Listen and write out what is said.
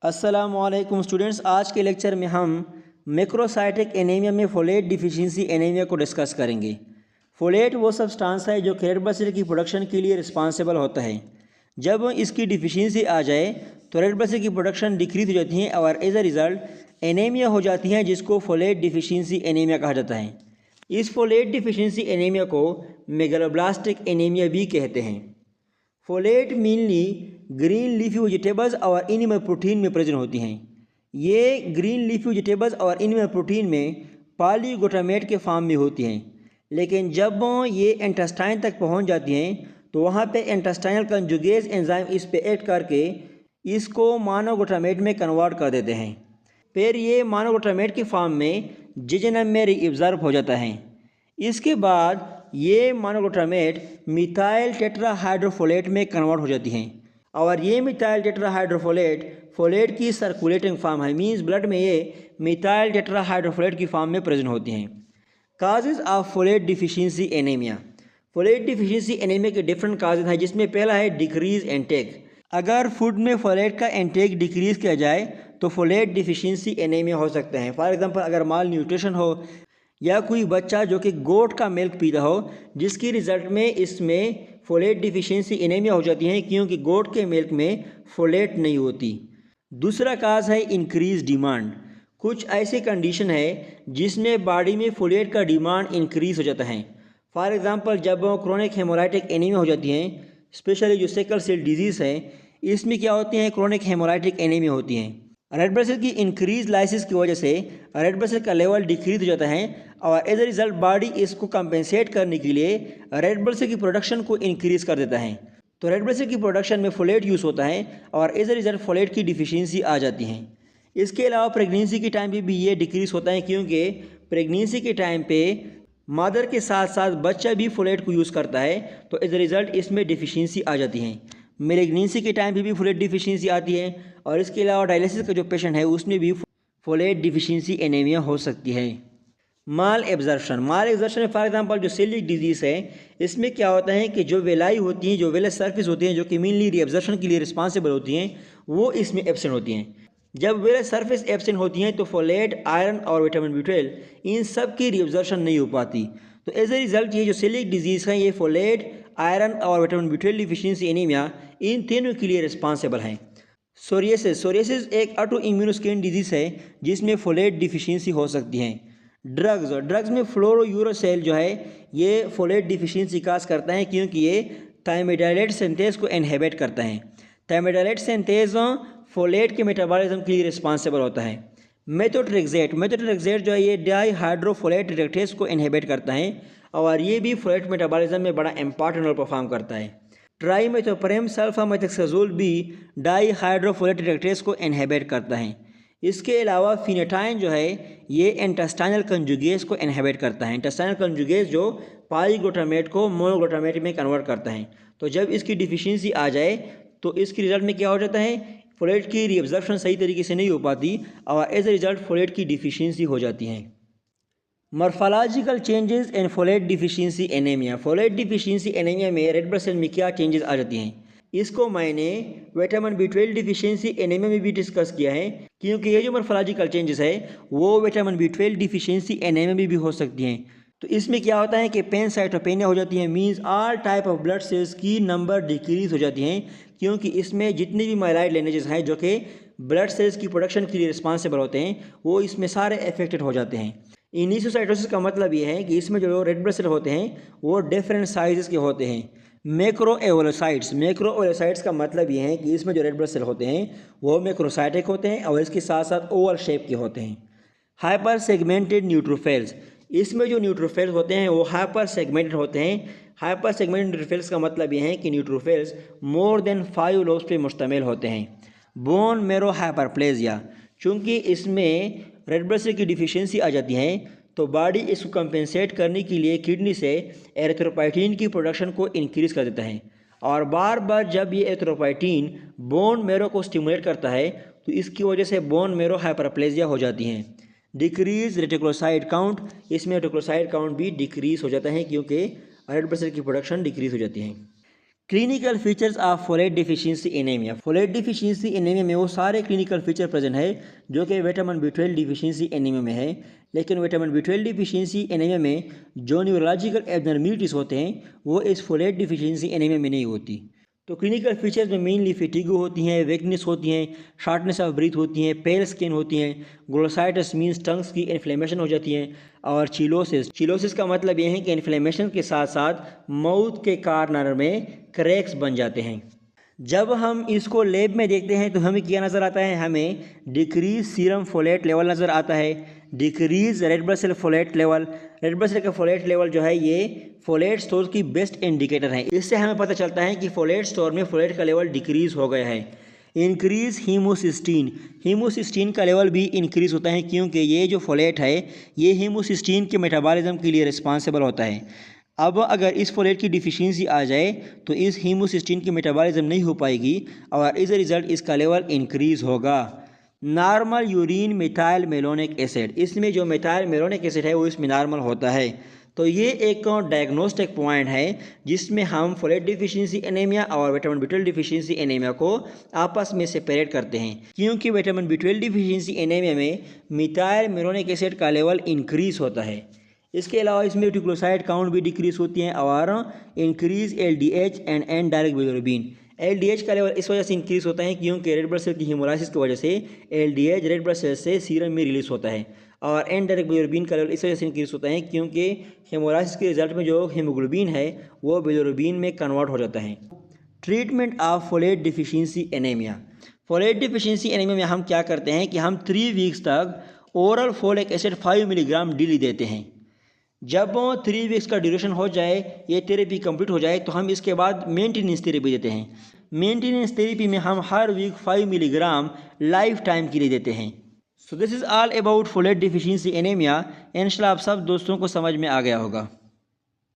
अस्सलामुअलैकुम स्टूडेंट्स, आज के लेक्चर में हम मैक्रोसाइटिक एनीमिया में फोलेट डिफिशिएंसी एनीमिया को डिस्कस करेंगे। फोलेट वो सब्सटेंस है जो रेड ब्लड सेल की प्रोडक्शन के लिए रिस्पांसिबल होता है। जब इसकी डिफिशिएंसी आ जाए तो रेड ब्लड सेल की प्रोडक्शन डिक्रीज हो जाती है और एज अ रिज़ल्ट एनीमिया हो जाती है, जिसको फोलेट डिफिशिएंसी एनीमिया कहा जाता है। इस फोलेट डिफिशिएंसी एनीमिया को मेगालोब्लास्टिक एनीमिया भी कहते हैं। Folate mainly green leafy vegetables और एनिमल प्रोटीन में प्रेजेंट होती हैं। ये ग्रीन लीफी वेजिटेबल्स और एनिमल प्रोटीन में पॉलीग्लूटामेट के फॉर्म में होती हैं, लेकिन जब ये इंटेस्टाइन तक पहुंच जाती हैं तो वहाँ पे इंटेस्टाइनल कंजुगेज एंजाइम इस पे एक्ट करके इसको मोनोग्लूटामेट में कन्वर्ट कर देते हैं। फिर ये मोनोग्लूटामेट के फॉर्म में जेजेनम में रीअब्जॉर्ब हो जाता है। इसके बाद ये मोनोग्लूटामेट मिथाइल टेट्राहाइड्रोफोलेट में कन्वर्ट हो जाती हैं और ये मिथाइल टेट्राहाइड्रोफोलेट फोलेट की सर्कुलेटिंग फॉर्म है, मींस ब्लड में ये मिथाइल टेट्राहाइड्रोफोलेट की फॉर्म में प्रेजेंट होती हैं। Causes of folate deficiency anaemia. Folate deficiency anaemia के डिफरेंट काजेज हैं, जिसमें पहला है डिक्रीज इनटेक। अगर फूड में फोलेट का इनटेक डिक्रीज किया जाए तो फोलेट डिफिशिएंसी एनीमिया हो सकता है। फॉर एग्जांपल, अगर माल न्यूट्रिशन हो या कोई बच्चा जो कि गोट का मिल्क पीता हो, जिसकी रिजल्ट में इसमें फोलेट डिफिशिएंसी एनीमिया हो जाती है, क्योंकि गोट के मिल्क में फोलेट नहीं होती। दूसरा काज है इंक्रीज डिमांड। कुछ ऐसी कंडीशन है जिसमें बॉडी में फोलेट का डिमांड इंक्रीज हो जाता है। फॉर एग्जांपल, जब क्रोनिक हेमोराइटिक एनीमिया हो जाती है, स्पेशली जो सिकल सेल डिजीज़ है, इसमें क्या होती है, क्रोनिक हेमोराइटिक एनीमिया होती हैं। रेड ब्लड सेल की इंक्रीज लाइसिस की वजह से रेड ब्लड सेल का लेवल डिक्रीज हो जाता है और एज अ रिजल्ट बॉडी इसको कंपेंसेट करने के लिए रेड ब्लड सेल की प्रोडक्शन को इंक्रीज कर देता है। तो रेड ब्लड सेल की प्रोडक्शन में फोलेट यूज़ होता है और एज अ रिजल्ट फोलेट की डिफिशिएंसी आ जाती है। इसके अलावा प्रेगनेंसी के टाइम पे भी ये डिक्रीज होता है, क्योंकि प्रेगनेंसी के टाइम पे मदर के साथ साथ बच्चा भी फोलेट को यूज़ करता है, तो एज अ रिजल्ट इसमें डिफिशिएंसी आ जाती है। प्रेगनेंसी के टाइम पे भी फोलेट डिफिशिएंसी आती है और इसके अलावा डायलिसिस का जो पेशेंट है उसमें भी फोलेट डिफिशिएंसी एनीमिया हो सकती है। माल एब्जॉर्प्शन में फॉर एग्जांपल जो सेलिक डिजीज़ है, इसमें क्या होता है कि जो वेलाई होती हैं, जो वेलस सरफेस होती हैं, जो कि मेनली रीअब्जॉर्प्शन के लिए रिस्पॉन्सिबल होती हैं, वो इसमें एब्सेंट होती हैं। जब वेलस सरफेस एब्सेंट होती हैं तो फोलेट, आयरन और विटामिन B12 इन सब की रीअब्जॉर्प्शन नहीं हो पाती। तो एज ए रिजल्ट ये जो सेलिक डिजीज़ है, ये फोलेट, आयरन और विटामिन B12 डिफिशिएंसी एनीमिया इन तीनों के लिए रिस्पॉन्सिबल हैं। सोरियासिस एक ऑटो इम्यून स्किन डिजीज़ है जिसमें फोलेट डिफिशिएंसी हो सकती है। ड्रग्स में फ्लोरोयूरोसेल जो है ये फोलेट डिफिशिएंसी काज करता है, क्योंकि ये थाइमिडाइलेट सिंथेज को इनहिबिट करता है। थाइमिडाइलेट सिंथेज फोलेट के मेटाबॉलिज्म के लिए रिस्पॉन्सिबल होता है। मेथोट्रेक्सेट जो है ये डाईहाइड्रोफोलेट रिडक्टेज को इनहिबिट करता है और ये भी फोलेट मेटाबॉलिज्म में बड़ा इंपॉर्टेंट रोल परफॉर्म करता है। ट्राइमेथोप्रेम सल्फामेथोक्साजोल भी डाईहाइड्रोफोलेट रिडक्टेज को इनहिबिट करता है। इसके अलावा फिनेटाइन जो है ये इंटेस्टाइनल कंजुगेज को इनहिबिट करता है। इंटेस्टाइनल कंजुगेज जो पॉलीग्लूटामेट को मोनोग्लूटामेट में कन्वर्ट करता है। तो जब इसकी डिफिशिएंसी आ जाए तो इसके रिजल्ट में क्या हो जाता है, फोलेट की रीअब्जॉर्प्शन सही तरीके से नहीं हो पाती और एज ए रिजल्ट फोलेट की डिफिशिएंसी हो जाती है। Morphological changes in folate deficiency anaemia. Folate deficiency anaemia में रेड ब्लड सेल में क्या चेंजेस आ जाती हैं, इसको मैंने विटामिन B12 डिफिशिएंसी एनीमिया में भी डिस्कस किया है, क्योंकि ये जो मॉर्फोलॉजिकल चेंजेस है वो विटामिन B12 डिफिशिएंसी एनीमिया में भी हो सकती हैं। तो इसमें क्या होता है कि पैनसाइटोपेनिया हो जाती है, means all type of blood cells की नंबर डिक्रीज हो जाती हैं, क्योंकि इसमें जितने भी माइलाइड लिनेजेस हैं जो कि ब्लड सेल्स की प्रोडक्शन के लिए रिस्पॉन्सिबल होते हैं, वो इसमें सारे अफेक्टेड हो जाते हैं। इनिशियोसाइटोसिस का मतलब ये है कि इसमें जो रेड ब्लड सेल होते हैं वो डिफरेंट साइजेस के होते हैं। मैक्रोएवोसाइट्स का मतलब ये है कि इसमें जो रेड ब्लड सेल होते हैं वो मैक्रोसाइटिक होते हैं और इसके साथ साथ ओवल शेप के होते हैं। हाइपर सेगमेंटेड न्यूट्रोफिल्स, इसमें जो न्यूट्रोफिल्स होते हैं वो हाइपर सेगमेंटेड होते हैं। हाइपर सेगमेंटेड न्यूट्रोफिल्स का मतलब ये है कि न्यूट्रोफिल्स मोर देन 5 लोब्स पे मुश्तमिल होते हैं। बोन मेरो हाइपरप्लेजिया, चूँकि इसमें रेड ब्लड सेल की डिफिशिएंसी आ जाती है तो बॉडी इसको कंपेंसेट करने के लिए किडनी से एरिथ्रोपाइटिन की प्रोडक्शन को इंक्रीज कर देता है और बार बार जब ये एरिथ्रोपाइटिन बोन मेरो को स्टिमुलेट करता है तो इसकी वजह से बोन मेरो हाइपरप्लेजिया हो जाती हैं। डिक्रीज रेटिकुलोसाइट काउंट, इसमें रेटिकुलोसाइट काउंट भी डिक्रीज हो जाता है क्योंकि रेड ब्लड सेल की प्रोडक्शन डिक्रीज हो जाती है। Clinical features of folate deficiency anaemia. Folate deficiency anaemia में वो सारे क्लिनिकल फीचर प्रेजेंट है जो कि विटामिन B12 डिफिशियंसी एनीमिया में है, लेकिन विटामिन B12 डिफिशियंसी एनीमिया में जो न्यूरोलॉजिकल एबनॉर्मलिटीज़ होते हैं वो इस फोलेट डिफिशियंसी एनीमिया में नहीं होती। तो क्लिनिकल फीचर्स में मेनली फिटिगो होती हैं, वीकनेस होती हैं, शार्टनेस ऑफ ब्रीथ होती हैं, पेल स्किन होती हैं, ग्लोसाइटिस मीन्स टंग्स की इन्फ्लेमेशन हो जाती है, और चिलोसिस का मतलब ये है कि इन्फ्लेमेशन के साथ साथ माउथ के कॉर्नर में क्रैक्स बन जाते हैं। जब हम इसको लैब में देखते हैं तो हमें क्या नज़र आता है, हमें डिक्रीज सीरम फोलेट लेवल नज़र आता है, decrease red blood cell folate level. Red blood cell का फोलेट लेवल जो है ये फोलेट स्टोर की बेस्ट इंडिकेटर है। इससे हमें पता चलता है कि फोलेट स्टोर में फोलेट का लेवल डिक्रीज हो गया है। इंक्रीज हीमोसिस्टीन, हीमोसिस्टीन का लेवल भी इंक्रीज होता है क्योंकि ये जो फोलेट है ये हीमोसिस्टीन के मेटाबॉलिज्म के लिए रिस्पॉन्सिबल होता है। अब अगर इस फोलेट की डिफिशियंसी आ जाए तो इस हीमोसिस्टीन की मेटाबॉलिज्म नहीं हो पाएगी और एज ए रिज़ल्ट इसका लेवल इंक्रीज होगा। Normal urine methyl malonic acid, इसमें जो मिथाइल मेलोनिक एसिड है वो इसमें नॉर्मल होता है। तो ये एक डायग्नोस्टिक पॉइंट है जिसमें हम फोलेट डिफिशियंसी एनीमिया और विटामिन B12 डिफिशियंसी एनीमिया को आपस में सेपरेट करते हैं, क्योंकि विटामिन B12 डिफिशियंसी एनीमिया में मिथाइल मेलोनिक एसिड का लेवल इंक्रीज होता है। इसके अलावा इसमें रेटिकुलोसाइट काउंट भी डिक्रीज होती हैं और increase LDH and indirect bilirubin. LDH का लेवल इस वजह से इंक्रीज होता है क्योंकि रेड ब्लड सेल की हीमोलाइसिस की वजह से LDH रेड ब्लड सेल से सीरम में रिलीज होता है, और एन डायरेक्ट बिलिरुबिन का लेवल इस वजह से इंक्रीज होता है क्योंकि हीमोलाइसिस के रिजल्ट में जो हीमोग्लोबिन है वो बिलिरुबिन में कन्वर्ट हो जाता है। Treatment of folate deficiency anaemia. Folate deficiency anaemia में हम क्या करते हैं कि हम 3 वीक्स तक oral folic acid 5 milligram daily देते हैं। जब 3 वीक्स का ड्यूरेशन हो जाए, ये थेरेपी कंप्लीट हो जाए, तो हम इसके बाद मेंटेनेंस थेरेपी देते हैं। मेंटेनेंस थेरेपी में हम हर वीक 5 मिलीग्राम लाइफ टाइम के लिए देते हैं। So this is all about folate deficiency anaemia. इंशाल्लाह आप सब दोस्तों को समझ में आ गया होगा।